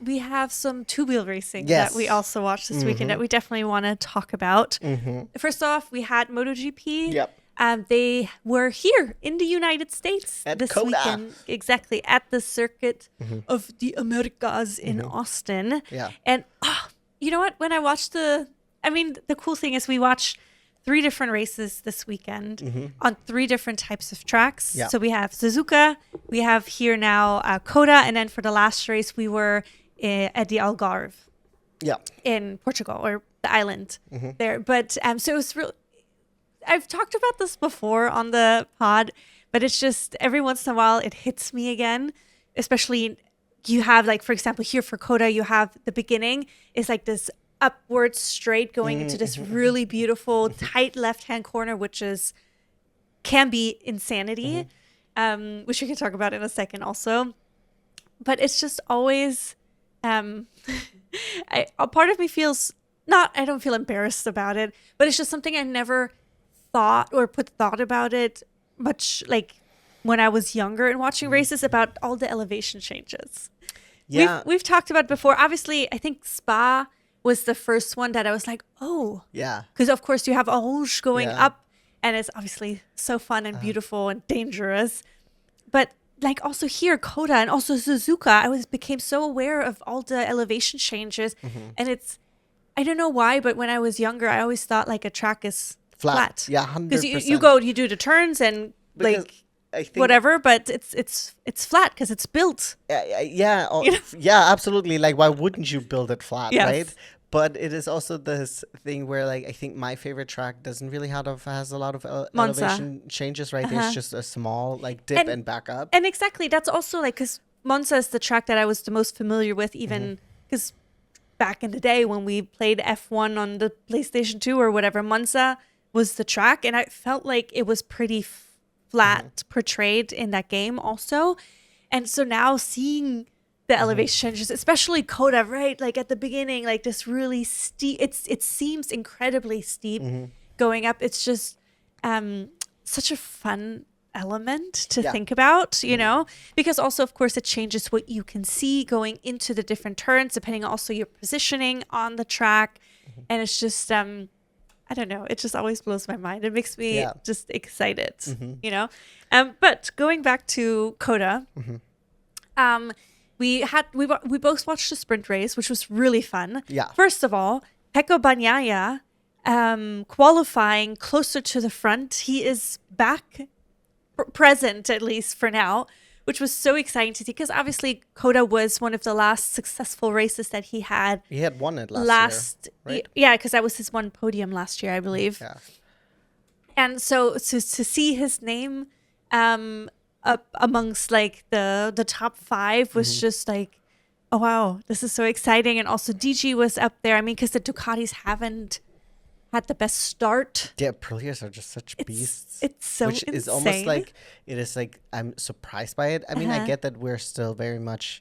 we have some two-wheel racing Yes. that we also watched this weekend that we definitely want to talk about. First off, we had MotoGP. Yep. They were here in the United States At this Cota. weekend. Exactly, at the circuit of the Americas in Austin. Yeah. And you know what? When I watched the cool thing is we watched 3 different races this weekend on 3 different types of tracks. Yeah. So we have Suzuka, we have here now Cota, and then for the last race we were at the Algarve Yeah. in Portugal, or the island there. But so it was real. I've talked about this before on the pod, but it's just every once in a while it hits me again, especially you have, like, for example, here for Cota, you have the beginning is like this upward straight going into this really beautiful tight left-hand corner, which can be insanity, which we can talk about in a second also. But it's just always a part of me feels I don't feel embarrassed about it, but it's just something I never thought or put thought about it much, like when I was younger and watching races, about all the elevation changes. Yeah. We've talked about before. Obviously, I think Spa was the first one that I was like, oh, Yeah. because of course you have Orange going Yeah. up, and it's obviously so fun and beautiful and dangerous. But like also here, Cota and also Suzuka, I became so aware of all the elevation changes, and I don't know why, but when I was younger, I always thought like a track is flat. Yeah, 100%. Because you do the turns and Because like I think whatever, but it's flat because it's built. yeah, yeah, absolutely. Like, why wouldn't you build it flat, Yes. right? But it is also this thing where, like, I think my favorite track doesn't really has a lot of Monza. elevation changes, right? There's just a small, like, dip and back up. And exactly, that's also like, because Monza is the track that I was the most familiar with, even because back in the day when we played F1 on the PlayStation 2 or whatever, Monza was the track, and I felt like it was pretty flat portrayed in that game also. And so now seeing the elevation changes, especially Cota, right? Like at the beginning, like this really steep, it seems incredibly steep going up. It's just such a fun element to think about, you know, because also, of course, it changes what you can see going into the different turns, depending on also your positioning on the track. And it's just, I don't know, it just always blows my mind. It makes me just excited, you know. But going back to Cota, we both watched the sprint race, which was really fun. Yeah. First of all, Pecco Bagnaia qualifying closer to the front. He is back present, at least for now, which was so exciting to see, because obviously Cota was one of the last successful races that he had. He had won it last year, right? Yeah, because that was his one podium last year, I believe. Yeah. And so to see his name up amongst like the top 5 was just like, oh wow, this is so exciting. And also DG was up there. I mean, because the Ducatis haven't had the best start. The Aprilias are just such beasts. It's so which insane. is almost like, it is like, I'm surprised by it. I mean, I get that we're still very much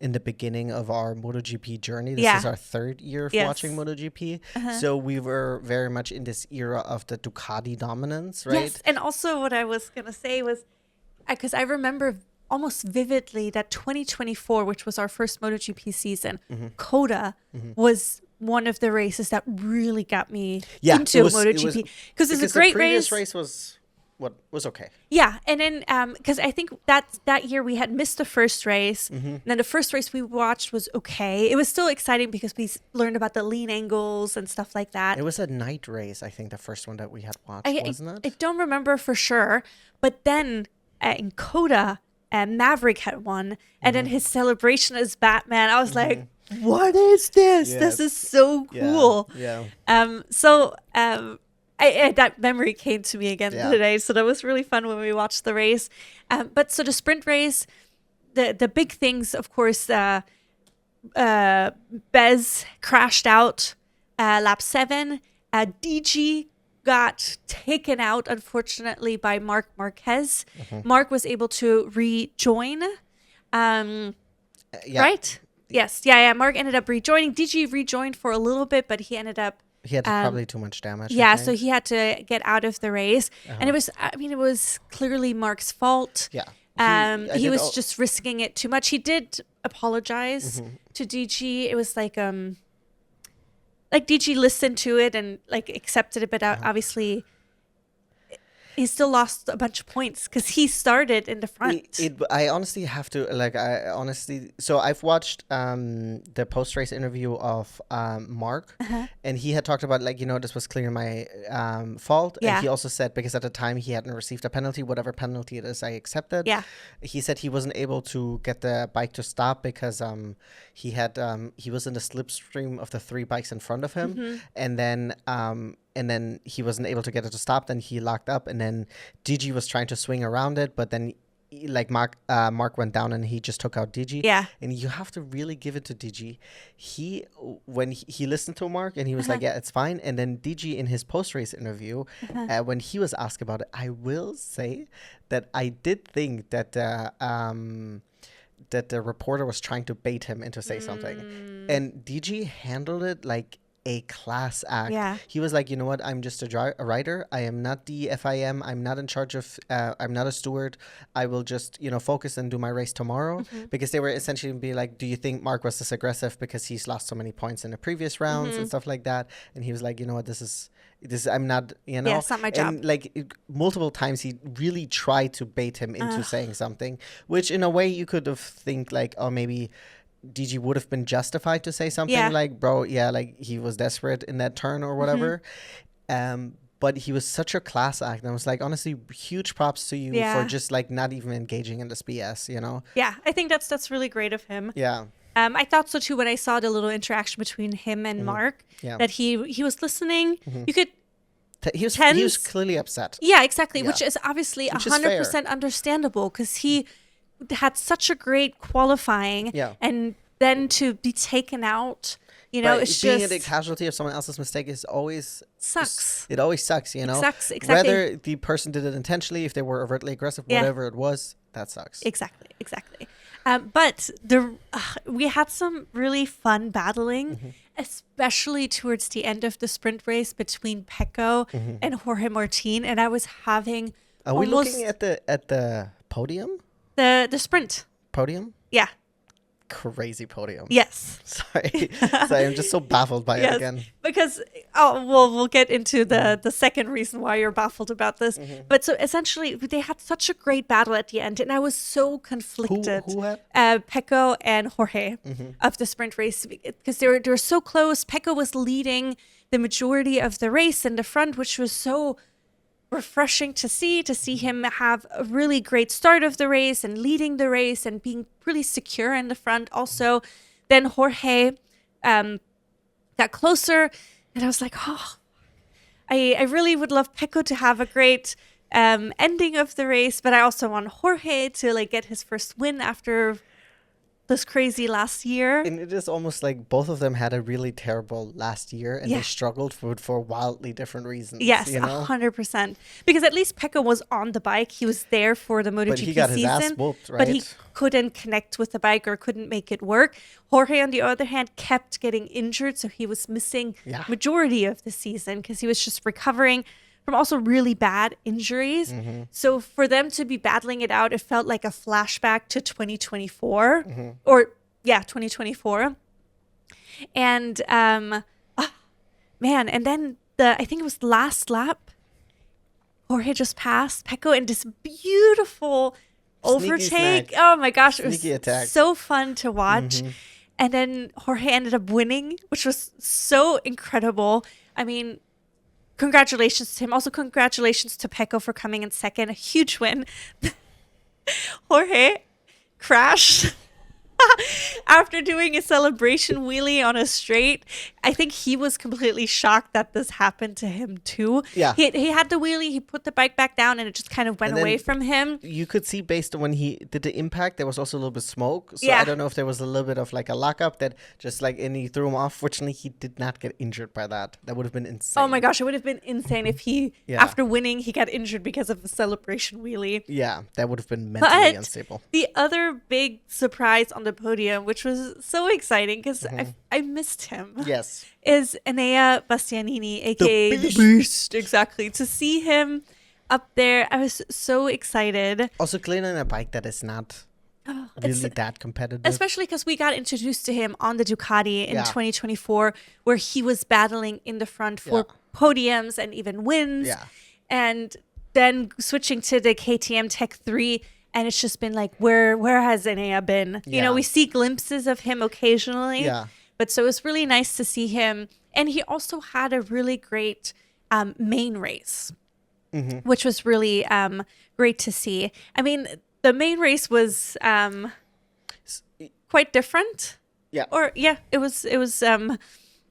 in the beginning of our MotoGP journey. This is our 3rd year of watching MotoGP. So we were very much in this era of the Ducati dominance, right? Yes, and also what I was going to say was, because I remember almost vividly that 2024, which was our first MotoGP season, Cota was one of the races that really got me into MotoGP, because it's a great the previous race. was okay. Yeah, and then because I think that year we had missed the first race, and then the first race we watched was okay. It was still exciting because we learned about the lean angles and stuff like that. It was a night race, I think, the first one that we had watched, wasn't I it? don't remember for sure, but then in Cota, Maverick had won, and then his celebration as Batman, I was like, what is this? Yes. This is so cool. Yeah. That memory came to me again today, so that was really fun when we watched the race. But so the sprint race, the big things, of course, Bez crashed out lap 7. DG got taken out, unfortunately, by Marc Marquez. Marc was able to rejoin. Right? Yes. Yeah. Marc ended up rejoining. DG rejoined for a little bit, but he ended up... He had probably too much damage. Yeah, so he had to get out of the race. And it was clearly Marc's fault. Yeah. He was just risking it too much. He did apologize to DG. It was like DG listened to it and like accepted it, but obviously he still lost a bunch of points because he started in the front. I honestly have to so I've watched the post-race interview of Mark, and he had talked about this was clearly my fault. And he also said, because at the time he hadn't received a penalty, whatever penalty it is, I accepted. He said he wasn't able to get the bike to stop because he was in the slipstream of the 3 bikes in front of him, and then he wasn't able to get it to stop. Then he locked up, and then DG was trying to swing around it, but then Mark went down and he just took out DG. Yeah. And you have to really give it to DG. When he listened to Mark and he was like, yeah, it's fine. And then DG in his post-race interview, when he was asked about it, I will say that I did think that the reporter was trying to bait him into say something. And DG handled it like a class act. Yeah. He was like, you know what? I'm just a rider. I am not the FIM. I'm not in charge of, I'm not a steward. I will just, focus and do my race tomorrow. Because they were essentially be like, do you think Mark was this aggressive because he's lost so many points in the previous rounds and stuff like that? And he was like, you know what? This is I'm not, Yeah, it's not my job. And multiple times he really tried to bait him into saying something, which in a way you could have think like, oh, maybe DG would have been justified to say something like, bro, he was desperate in that turn or whatever. But he was such a class act. And I was like, honestly, huge props to you for just not even engaging in this BS, Yeah, I think that's really great of him. Yeah. I thought so too when I saw the little interaction between him and Mark, that he was listening. You could... He was clearly upset. Yeah, exactly, which is obviously 100% understandable because he had such a great qualifying, and then to be taken out, it's being just a casualty of someone else's mistake is always sucks. It always sucks, It sucks, exactly. Whether the person did it intentionally, if they were overtly aggressive, whatever it was, that sucks. Exactly. But we had some really fun battling, especially towards the end of the sprint race between Pecco and Jorge Martin, and I was having. Are we looking at the podium? The sprint podium? Yeah. Crazy podium. Yes. Sorry, I'm just so baffled by it again. Because we'll get into the second reason why you're baffled about this. But so essentially, they had such a great battle at the end, and I was so conflicted. Who had? Pecco and Jorge of the sprint race, because they were so close. Pecco was leading the majority of the race in the front, which was so refreshing to see him have a really great start of the race and leading the race and being really secure in the front. Also, then Jorge got closer, and I was like, I really would love Pecco to have a great ending of the race, but I also want Jorge to get his first win after this crazy last year. And it is almost like both of them had a really terrible last year, and they struggled for wildly different reasons. Yes, 100%. Because at least Pecco was on the bike. He was there for the MotoGP season. But he got his ass whooped, right? But he couldn't connect with the bike or couldn't make it work. Jorge, on the other hand, kept getting injured, so he was missing majority of the season because he was just recovering from also really bad injuries. So for them to be battling it out, it felt like a flashback to 2024 or 2024. And man, and then I think it was the last lap, Jorge just passed Pecco in this beautiful overtake. Oh my gosh, it was so fun to watch. And then Jorge ended up winning, which was so incredible. I mean, congratulations to him. Also, congratulations to Pecco for coming in second. A huge win. Jorge crashed after doing a celebration wheelie on a straight. I think he was completely shocked that this happened to him too. Yeah. He had the wheelie, he put the bike back down, and it just kind of went away from him. You could see based on when he did the impact, there was also a little bit of smoke. So I don't know if there was a little bit of a lockup that just and he threw him off. Fortunately, he did not get injured by that. That would have been insane. Oh my gosh, it would have been insane if he, after winning, he got injured because of the celebration wheelie. Yeah, that would have been mentally unstable. The other big surprise on the podium, which was so exciting because I missed him. Yes. Is Enea Bastianini, aka the Beast. Exactly. To see him up there. I was so excited. Also, clearly on a bike that is not really that competitive. Especially because we got introduced to him on the Ducati in 2024, where he was battling in the front for podiums and even wins. Yeah. And then switching to the KTM Tech 3, and it's just been like, where has Enea been? You know, we see glimpses of him occasionally. Yeah. But so it was really nice to see him. And he also had a really great main race, which was really great to see. I mean, the main race was quite different. Yeah. Or it was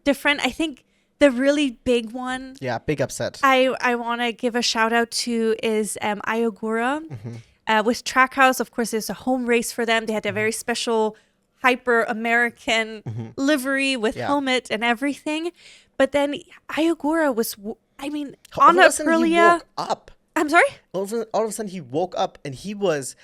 different. I think the really big one. Yeah, big upset. I want to give a shout out to is Ayogura. With Trackhouse, of course, it's a home race for them. They had a very special hyper American livery with helmet and everything. But then Ayogura was, I mean, on Aprilia. He woke up. I'm sorry? All of a sudden he woke up and he was,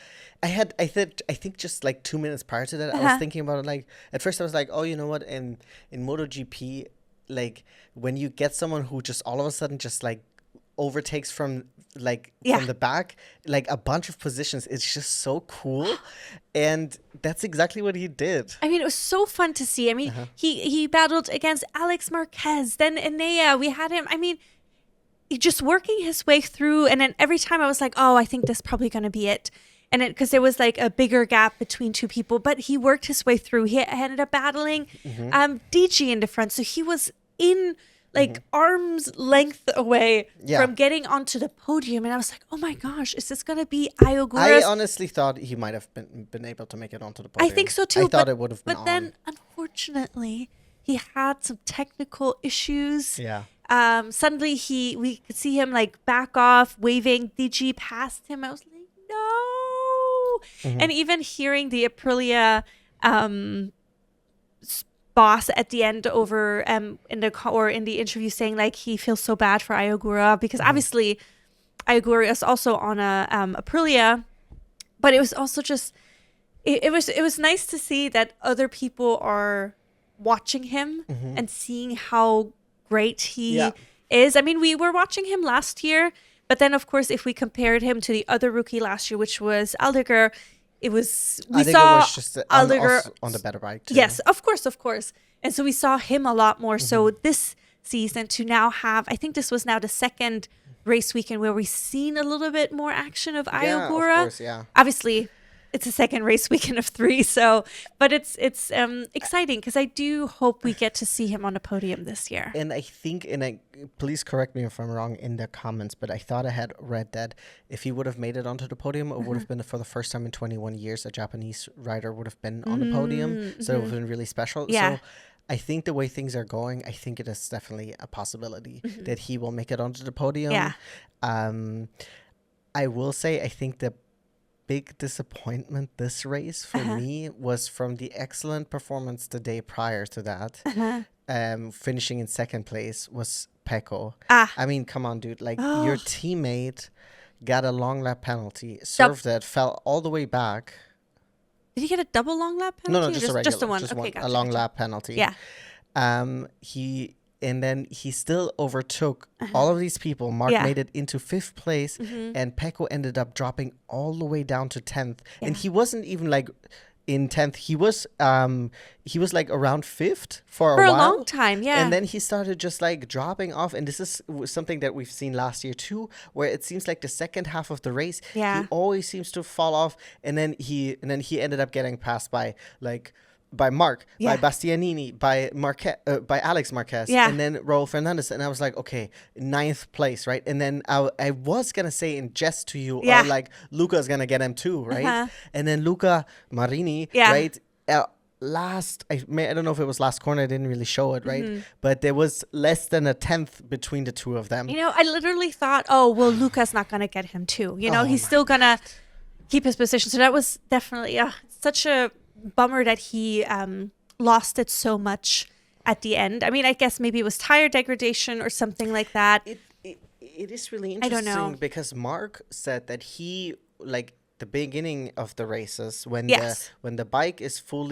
I think just like 2 minutes prior to that, I was thinking about it. Like, at first I was like, oh, you know what? In MotoGP, like when you get someone who just all of a sudden just like overtakes from the back, like a bunch of positions, it's just so cool. And that's exactly what he did. I mean, it was so fun to see. I mean, he battled against Alex Marquez, then Enea. We had him, I mean, just working his way through. And then every time I was like, oh, I think this is probably going to be it. And because there was like a bigger gap between two people, but he worked his way through. He ended up battling DG in the front. So he was in like arm's length away from getting onto the podium. And I was like, oh my gosh, is this going to be Ayogura's? I honestly thought he might have been able to make it onto the podium. I think so too. I thought it would have been But then, unfortunately, he had some technical issues. Yeah. Suddenly we could see him like back off, waving. DG past him. I was like, no. And even hearing the Aprilia boss at the end over in the interview saying like he feels so bad for Ayogura because obviously Ayogura is also on a Aprilia, but it was also just it was nice to see that other people are watching him and seeing how great he is. I mean, we were watching him last year, but then of course if we compared him to the other rookie last year, which was Aldeguer, it was just Aldeguer on the better bike too. Yes, of course. And so we saw him a lot more. So this season to now have, I think this was now the second race weekend where we've seen a little bit more action of Ayogura. Yeah, of course, Obviously, it's a second race weekend of 3. So, but it's exciting because I do hope we get to see him on a podium this year. And I think, please correct me if I'm wrong in the comments, but I thought I had read that if he would have made it onto the podium, it would have been for the first time in 21 years a Japanese rider would have been on the podium. So it would have been really special. Yeah. So I think the way things are going, I think it is definitely a possibility that he will make it onto the podium. Yeah. I will say, I think the big disappointment this race for me was from the excellent performance the day prior to that. Finishing in second place was Pecco. I mean, come on, dude. Like, your teammate got a long lap penalty, served it, fell all the way back. Did he get a double long lap penalty? No, just a regular. Just the one. Just okay, one. gotcha, A long lap penalty. Yeah. And then he still overtook all of these people. Mark made it into 5th place, and Pecco ended up dropping all the way down to 10th. Yeah. And he wasn't even like in 10th. He was like around 5th for a while. For a long time, yeah. And then he started just like dropping off. And this is something that we've seen last year too, where it seems like the second half of the race, he always seems to fall off. And then he ended up getting passed by Mark, by Bastianini, by Alex Marquez, and then Raul Fernandez. And I was like, okay, 9th place, right? And then I was going to say in jest to you, like, Luca's going to get him too, right? And then Luca Marini, right? I don't know if it was last corner. I didn't really show it, right? But there was less than a 10th between the two of them. You know, I literally thought, oh, well, Luca's not going to get him too. You know, he's still going to keep his position. So that was definitely such a bummer that he lost it so much at the end. I mean, I guess maybe it was tire degradation or something like that. It is really interesting. I don't know. Because Mark said that he, like, the beginning of the races when Yes. the bike is full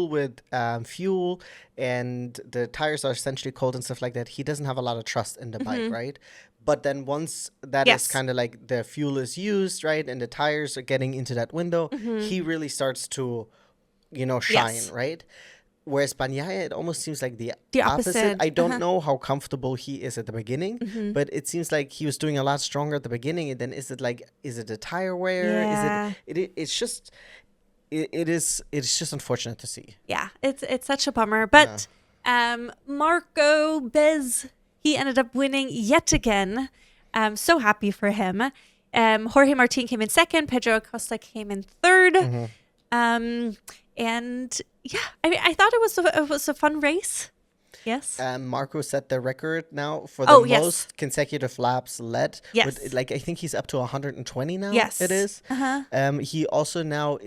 with fuel and the tires are essentially cold and stuff like that. He doesn't have a lot of trust in the bike, right? But then once that is kind of like the fuel is used, right, and the tires are getting into that window, he really starts to, shine, right? Whereas Bagnaia, it almost seems like the opposite. I don't know how comfortable he is at the beginning, but it seems like he was doing a lot stronger at the beginning. And then is it a tire wear? Yeah. It's just unfortunate to see. Yeah, it's such a bummer. But Marco Bez, he ended up winning yet again. I'm so happy for him. Jorge Martin came in second. Pedro Acosta came in third. And yeah, I mean, I thought it was a fun race. Yes. Marco set the record now for the most consecutive laps led. Yes. With, I think he's up to 120 now. Yes. It is. He also now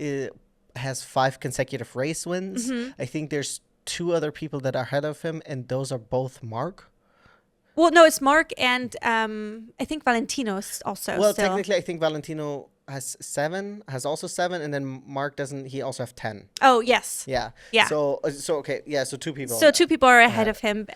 has 5 consecutive race wins. I think there's 2 other people that are ahead of him, and those are both Mark. Well, no, it's Mark and I think Valentino is also. Well, still. technically, I think Valentino has 7, and then Mark doesn't. He also have 10. Oh yes. Yeah. Yeah. So okay. Yeah. So 2 people. So 2 people are ahead of him.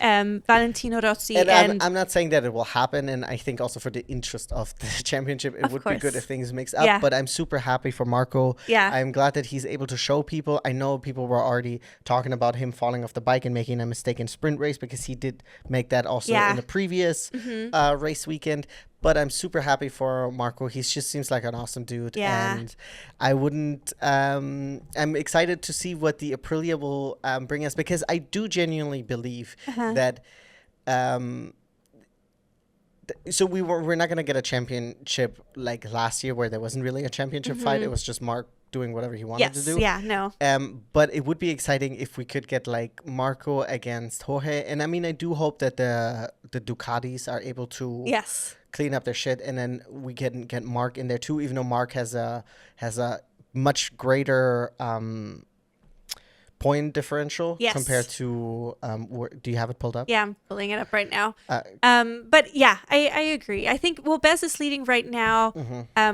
Valentino Rossi and I'm not saying that it will happen, and I think also for the interest of the championship, it would be good if things mix up. Yeah. But I'm super happy for Marco. Yeah. I'm glad that he's able to show people. I know people were already talking about him falling off the bike and making a mistake in sprint race, because he did make that also in the previous race weekend. But I'm super happy for Marco. He just seems like an awesome dude. Yeah. And I wouldn't... I'm excited to see what the Aprilia will bring us, because I do genuinely believe that... so we're not going to get a championship like last year, where there wasn't really a championship fight. It was just Mark doing whatever he wanted to do. Yeah, no. But it would be exciting if we could get like Marco against Jorge. And I mean, I do hope that the Ducatis are able to... clean up their shit, and then we can get Mark in there too, even though Mark has a much greater point differential compared to do you have it pulled up? Yeah, I'm pulling it up right now. But yeah, I agree. I think Bez is leading right now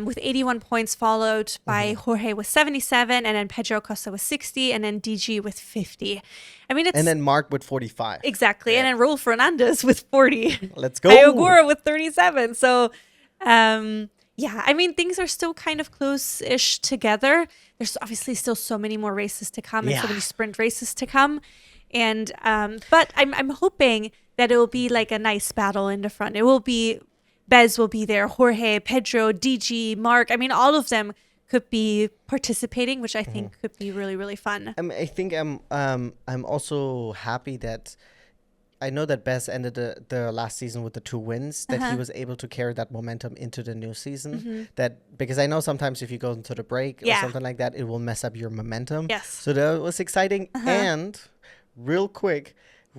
with 81 points, followed by Jorge with 77, and then Pedro Acosta with 60, and then DG with 50. I mean, and then Mark with 45. Exactly, and then Raul Fernandez with 40. Let's go. Ayogura with 37. So, yeah, I mean, things are still kind of close-ish together. There's obviously still so many more races to come and so many sprint races to come. And but I'm hoping that it will be like a nice battle in the front. It will be, Bez will be there, Jorge, Pedro, DG, Mark. I mean, all of them could be participating, which I think could be really, really fun. I think I'm also happy that I know that Bez ended the last season with the 2 wins, that he was able to carry that momentum into the new season. That, because I know sometimes if you go into the break or something like that, it will mess up your momentum. Yes. So that was exciting. And real quick,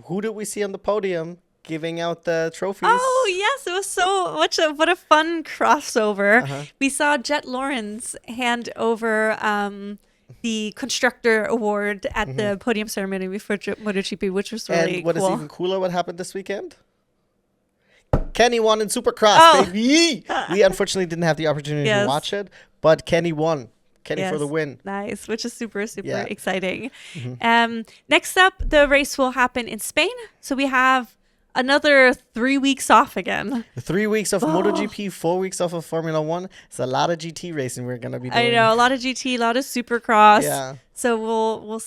who did we see on the podium giving out the trophies? Oh yes, it was so much what a fun crossover. We saw Jet Lawrence hand over the constructor award at the podium ceremony before MotoGP, which was really cool. And what is even cooler, what happened this weekend? Kenny won in Supercross, baby! We unfortunately didn't have the opportunity to watch it, but Kenny won. Kenny for the win. Nice, which is super, super exciting. Next up, the race will happen in Spain. So we have another 3 weeks off agagan. 3 weeks of MotoGP, 4 weeks off of Formula 1. It's a lot of GT racing we're going to be doing. I know, a lot of GT, a lot of Supercross. Yeah. So we'll